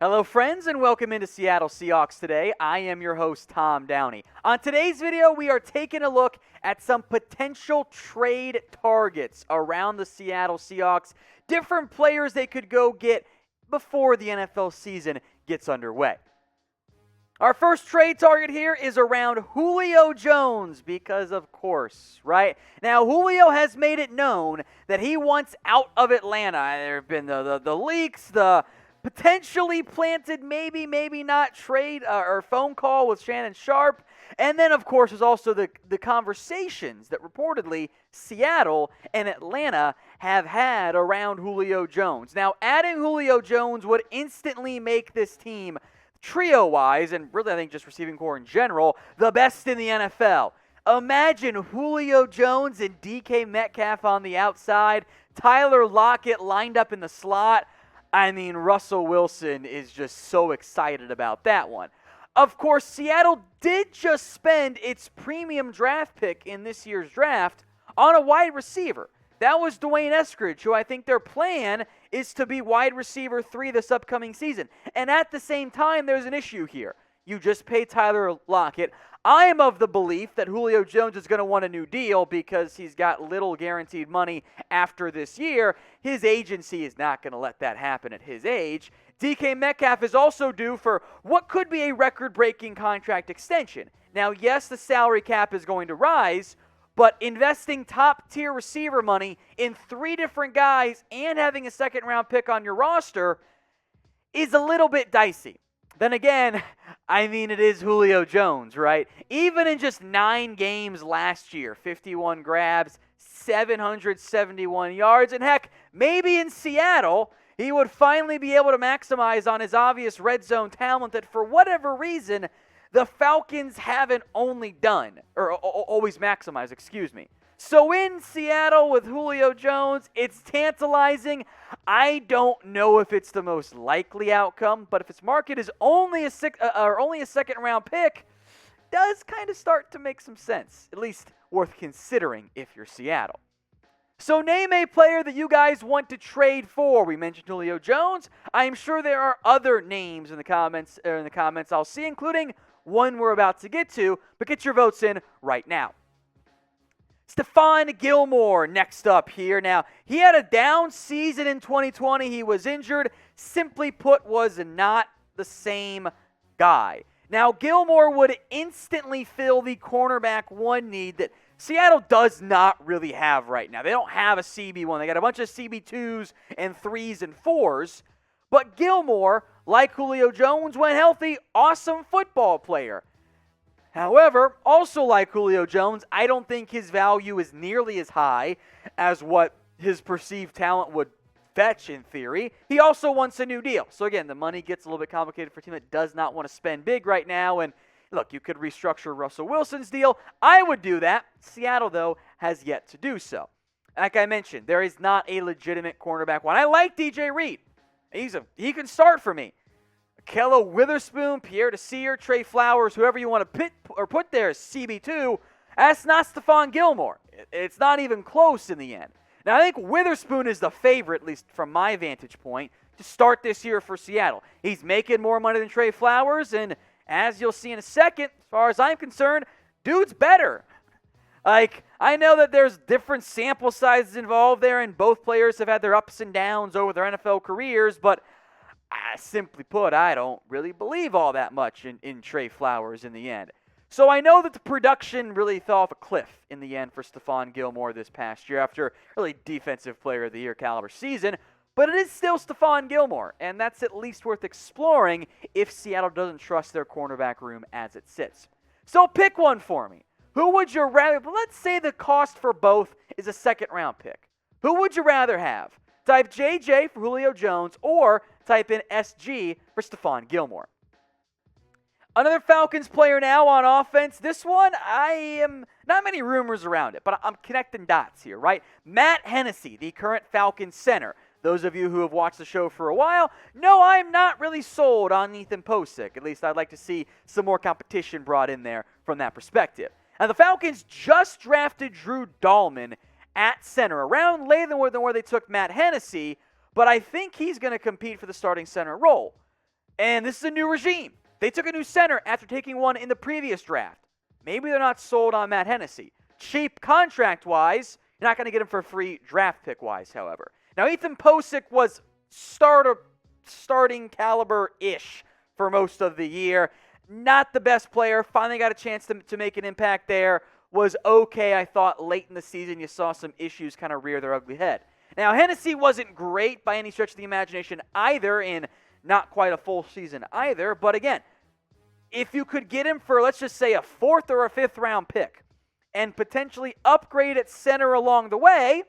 Hello, friends, and welcome into Seattle Seahawks Today. I am your host, Tom Downey. On today's video, we are taking a look at some potential trade targets around the Seattle Seahawks, different players they could go get before the NFL season gets underway. Our first trade target here is around Julio Jones because, of course, right? Now, Julio has made it known that he wants out of Atlanta. There have been the leaks, the potentially planted, maybe not trade or phone call with Shannon Sharpe. And then, of course, there's also the conversations that reportedly Seattle and Atlanta have had around Julio Jones. Now, adding Julio Jones would instantly make this team, trio-wise, and really I think just receiving core in general, the best in the NFL. Imagine Julio Jones and DK Metcalf on the outside, Tyler Lockett lined up in the slot. I mean, Russell Wilson is just so excited about that one. Of course, Seattle did just spend its premium draft pick in this year's draft on a wide receiver. That was Dwayne Eskridge, who I think their plan is to be wide receiver 3 this upcoming season. And at the same time, there's an issue here. You just paid Tyler Lockett. I am of the belief that Julio Jones is going to want a new deal because he's got little guaranteed money after this year. His agency is not going to let that happen at his age. DK Metcalf is also due for what could be a record-breaking contract extension. Now, yes, the salary cap is going to rise, but investing top-tier receiver money in 3 different guys and having a second-round pick on your roster is a little bit dicey. Then again, I mean, it is Julio Jones, right? Even in just 9 games last year, 51 grabs, 771 yards, and heck, maybe in Seattle, he would finally be able to maximize on his obvious red zone talent that for whatever reason, the Falcons haven't always maximized, excuse me. So in Seattle with Julio Jones, it's tantalizing. I don't know if it's the most likely outcome, but if its market is only a second-round pick, does kind of start to make some sense, at least worth considering if you're Seattle. So name a player that you guys want to trade for. We mentioned Julio Jones. I'm sure there are other names in the comments I'll see, including one we're about to get to, but get your votes in right now. Stephon Gilmore next up here. Now, he had a down season in 2020. He was injured. Simply put, was not the same guy. Now, Gilmore would instantly fill the cornerback 1 need that Seattle does not really have right now. They don't have a CB1. They got a bunch of CB2s and 3s and 4s. But Gilmore, like Julio Jones, when healthy, awesome football player. However, also like Julio Jones, I don't think his value is nearly as high as what his perceived talent would fetch in theory. He also wants a new deal. So again, the money gets a little bit complicated for a team that does not want to spend big right now. And look, you could restructure Russell Wilson's deal. I would do that. Seattle, though, has yet to do so. Like I mentioned, there is not a legitimate cornerback one. I like DJ Reed. He can start for me. Kello Witherspoon, Pierre Desir, Trey Flowers, whoever you want to put there as CB2, that's not Stephon Gilmore. It's not even close in the end. Now, I think Witherspoon is the favorite, at least from my vantage point, to start this year for Seattle. He's making more money than Trey Flowers, and as you'll see in a second, as far as I'm concerned, dude's better. Like, I know that there's different sample sizes involved there, and both players have had their ups and downs over their NFL careers, but simply put, I don't really believe all that much in Trey Flowers in the end. So I know that the production really fell off a cliff in the end for Stephon Gilmore this past year after a really defensive player of the year caliber season, but it is still Stephon Gilmore, and that's at least worth exploring if Seattle doesn't trust their cornerback room as it sits. So pick one for me. Who would you rather, let's say the cost for both is a second-round pick. Who would you rather have? Type JJ for Julio Jones or type in SG for Stephon Gilmore. Another Falcons player now on offense. This one, not many rumors around it, but I'm connecting dots here, right? Matt Hennessy, the current Falcons center. Those of you who have watched the show for a while know I'm not really sold on Ethan Posick. At least I'd like to see some more competition brought in there from that perspective. Now, the Falcons just drafted Drew Dahlman at center, around later than where they took Matt Hennessy, but I think he's going to compete for the starting center role. And this is a new regime. They took a new center after taking one in the previous draft. Maybe they're not sold on Matt Hennessy. Cheap contract-wise, you're not going to get him for free draft pick-wise, however. Now, Ethan Posick was starting caliber-ish for most of the year. Not the best player. Finally got a chance to make an impact there. Was okay, I thought, late in the season. You saw some issues kind of rear their ugly head. Now, Hennessy wasn't great by any stretch of the imagination either, in not quite a full season either. But again, if you could get him for, let's just say, a 4th or a 5th round pick and potentially upgrade at center along the way,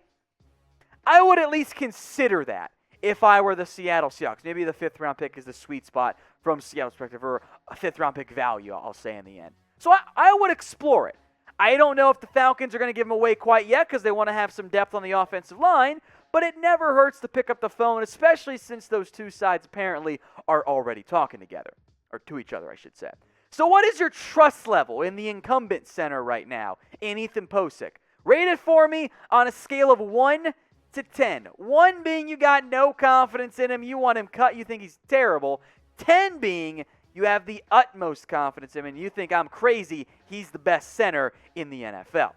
I would at least consider that if I were the Seattle Seahawks. Maybe the 5th round pick is the sweet spot from Seattle's perspective, or a 5th round pick value, I'll say in the end. So I would explore it. I don't know if the Falcons are going to give him away quite yet because they want to have some depth on the offensive line, but it never hurts to pick up the phone, especially since those two sides apparently are already talking together, or to each other, I should say. So what is your trust level in the incumbent center right now, in Ethan Posick? Rate it for me on a scale of 1 to 10. 1 being you got no confidence in him, you want him cut, you think he's terrible. 10 being you have the utmost confidence in him and you think I'm crazy, he's the best center in the NFL.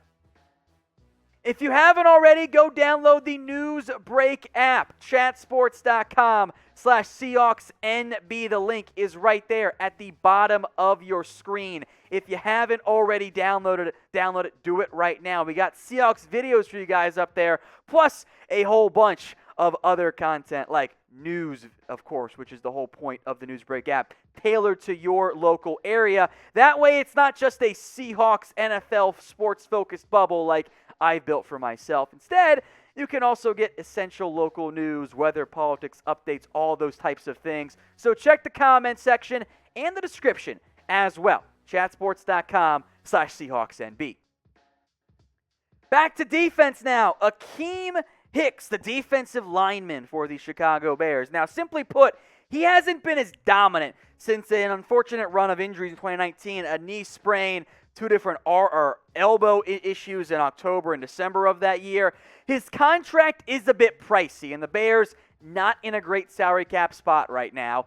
If you haven't already, go download the News Break app, chatsports.com/SeahawksNB. The link is right there at the bottom of your screen. If you haven't already downloaded it, do it right now. We got Seahawks videos for you guys up there, plus a whole bunch of other content like news, of course, which is the whole point of the News Break app, tailored to your local area. That way it's not just a Seahawks NFL sports-focused bubble like I built for myself. Instead, you can also get essential local news, weather, politics, updates, all those types of things. So check the comment section and the description as well. chatsports.com/SeahawksNB. Back to defense now. Akiem Hicks, the defensive lineman for the Chicago Bears. Now, simply put, he hasn't been as dominant since an unfortunate run of injuries in 2019, a knee sprain, 2 different elbow issues in October and December of that year. His contract is a bit pricey, and the Bears not in a great salary cap spot right now.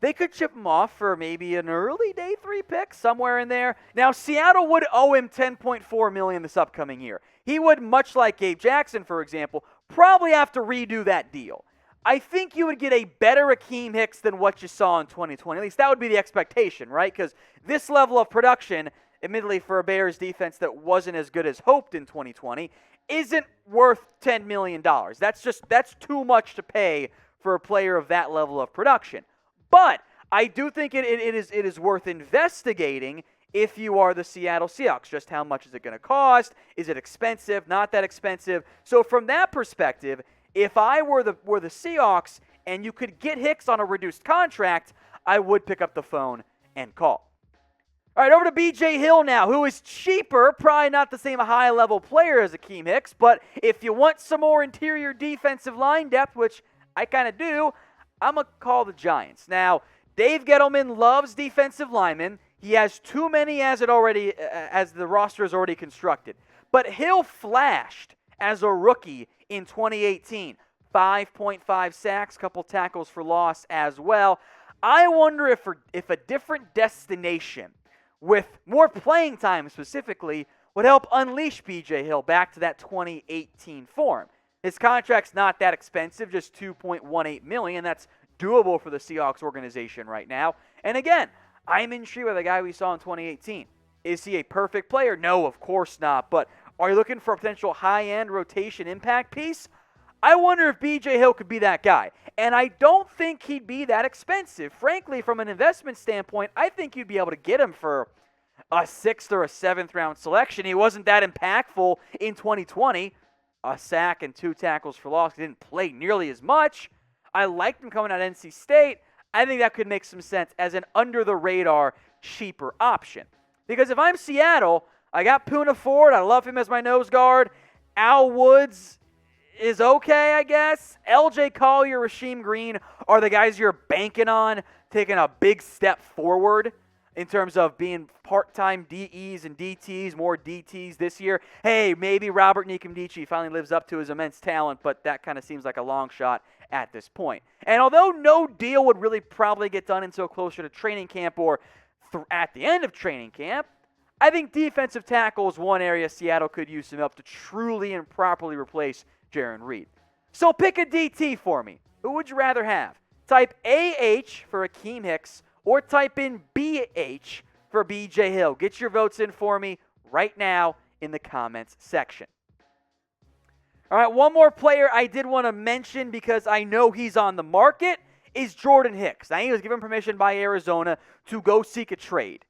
They could chip him off for maybe an early day 3 pick, somewhere in there. Now, Seattle would owe him $10.4 million this upcoming year. He would, much like Gabe Jackson, for example, probably have to redo that deal. I think you would get a better Akiem Hicks than what you saw in 2020. At least that would be the expectation, right? Because this level of production, admittedly for a Bears defense that wasn't as good as hoped in 2020, isn't worth $10 million. That's too much to pay for a player of that level of production. But I do think it is worth investigating if you are the Seattle Seahawks. Just how much is it going to cost? Is it expensive? Not that expensive? So from that perspective, if I were the Seahawks and you could get Hicks on a reduced contract, I would pick up the phone and call. All right, over to B.J. Hill now, who is cheaper, probably not the same high-level player as Akiem Hicks, but if you want some more interior defensive line depth, which I kind of do, I'm going to call the Giants. Now, Dave Gettleman loves defensive linemen. He has too many as the roster is already constructed. But Hill flashed as a rookie in 2018. 5.5 sacks, couple tackles for loss as well. I wonder if a different destination with more playing time specifically would help unleash B.J. Hill back to that 2018 form. His contract's not that expensive, just $2.18 million. That's doable for the Seahawks organization right now. And again, I'm intrigued with the guy we saw in 2018. Is he a perfect player? No, of course not. But are you looking for a potential high-end rotation impact piece? I wonder if B.J. Hill could be that guy. And I don't think he'd be that expensive. Frankly, from an investment standpoint, I think you'd be able to get him for a 6th or a 7th round selection. He wasn't that impactful in 2020. A sack and 2 tackles for loss. He didn't play nearly as much. I liked him coming out of NC State. I think that could make some sense as an under-the-radar, cheaper option. Because if I'm Seattle, I got Poona Ford. I love him as my nose guard. Al Woods is okay, I guess. L.J. Collier, Rasheem Green are the guys you're banking on taking a big step forward. in terms of being part-time DEs and DTs, more DTs this year. Hey, maybe Robert Nkemdiche finally lives up to his immense talent, but that kind of seems like a long shot at this point. And although no deal would really probably get done until closer to training camp or at the end of training camp, I think defensive tackle is one area Seattle could use some help to truly and properly replace Jarran Reed. So pick a DT for me. Who would you rather have? Type AH for Akiem Hicks or type in BH for BJ Hill. Get your votes in for me right now in the comments section. All right, one more player I did want to mention because I know he's on the market is Jordan Hicks. Now, he was given permission by Arizona to go seek a trade.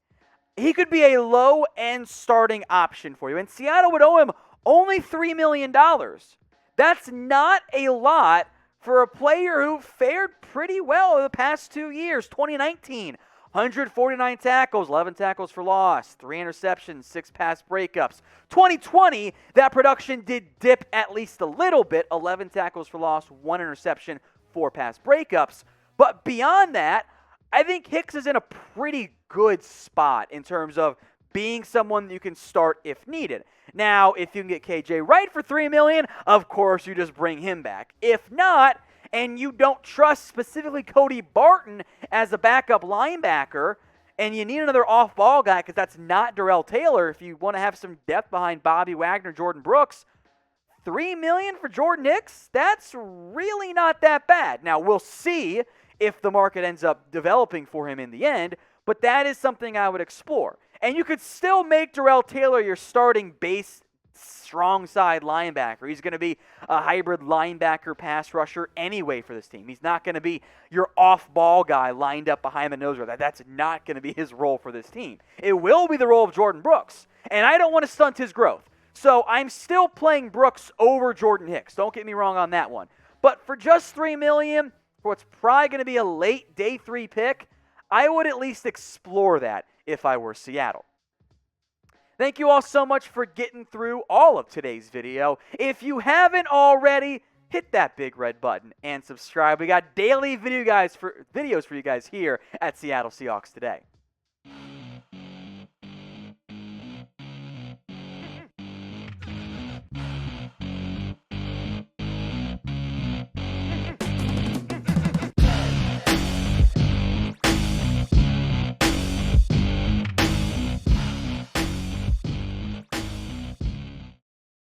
He could be a low-end starting option for you, and Seattle would owe him only $3 million. That's not a lot for a player who fared pretty well over the past 2 years. 2019, 149 tackles, 11 tackles for loss, 3 interceptions, 6 pass breakups. 2020, that production did dip at least a little bit, 11 tackles for loss, 1 interception, 4 pass breakups. But beyond that, I think Hicks is in a pretty good spot in terms of being someone that you can start if needed. Now, if you can get KJ Wright for $3 million, of course you just bring him back. If not, and you don't trust specifically Cody Barton as a backup linebacker, and you need another off-ball guy because that's not Darrell Taylor, if you want to have some depth behind Bobby Wagner, Jordan Brooks, $3 million for Jordan Hicks, that's really not that bad. Now, we'll see if the market ends up developing for him in the end, but that is something I would explore. And you could still make Darrell Taylor your starting base strong side linebacker. He's going to be a hybrid linebacker pass rusher anyway for this team. He's not going to be your off-ball guy lined up behind the nose guard. That's not going to be his role for this team. It will be the role of Jordan Brooks, and I don't want to stunt his growth. So I'm still playing Brooks over Jordan Hicks. Don't get me wrong on that one. But for just $3 million, for what's probably going to be a late day 3 pick, I would at least explore that if I were Seattle. Thank you all so much for getting through all of today's video. If you haven't already, hit that big red button and subscribe. We got daily videos for you guys here at Seattle Seahawks Today.